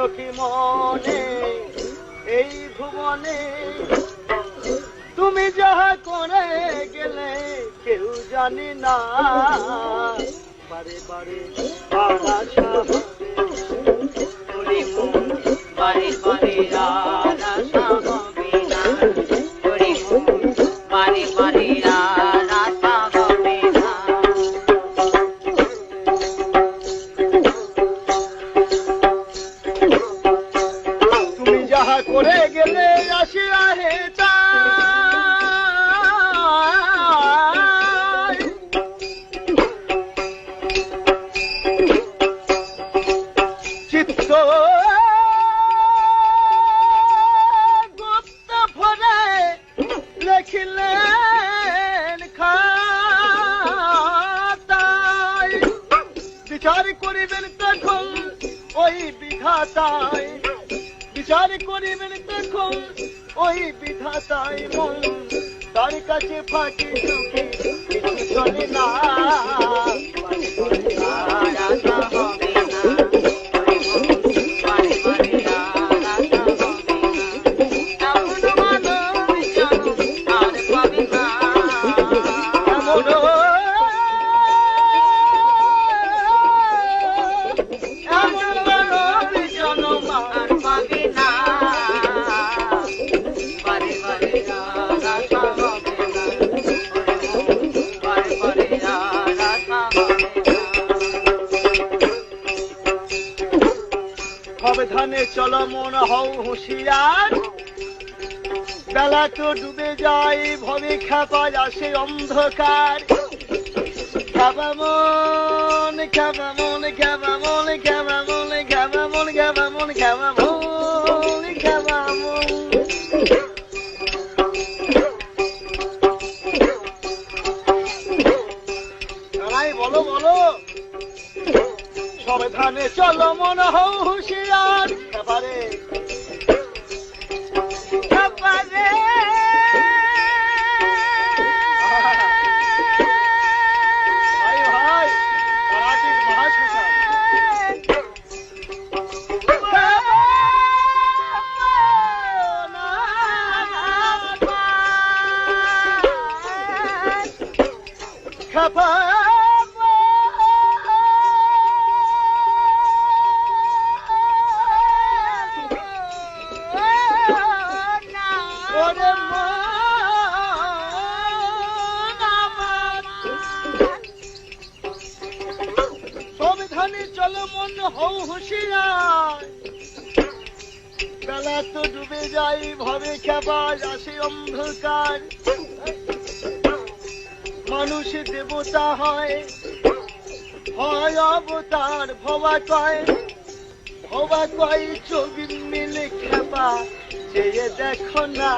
সখী মনে এই ভুবনে তুমি যাহা করে গেলে কেউ জানি না বারে বারে আশা হবে বারে বারে আশা হবে না বারে বারে আশা হবে না তুমি যাহা করে গেলে আসিয়া হে চিত্ত গুপ্ত ভরে লেখিলেন খাতায় বিচার করিবেন তখন ওই বিধাতায় বিচার করিবেন তখন ওই বিধাতায় মন তার কাছে ফাঁকি সুখী কিছু চলে না আশা হবে না বারে বারে আশা হবে না এমন মানুষ আর পাবে না এমন মানব জনম আর পাবে না বারে বারে আশা হবে না বারে বারে আশা হবে না সাবধানে চলো মন হও হুঁশিয়ার বেলা তো ডুবে যায় ভবে খেপা আসে অন্ধকার খেপা মন খেপা মন খেপা মন খেপা মন খেপা মন খেপা মন খেপা মন খেপা মন বলো বলো সাবধানে চলো মন হও হুঁশিয়ার খেপারে খেপারে ভাই ভাই করাচির মহাশ্মশান খেপা সাবধানে চলো মন হও হুঁশিয়ার বেলা তো ডুবে যায় ভবে খেপা আসে অন্ধকার মানুষ দেবতা হয় হয় অবতার ভবা কয় ছবি মিলে খেপা চেয়ে দেখো না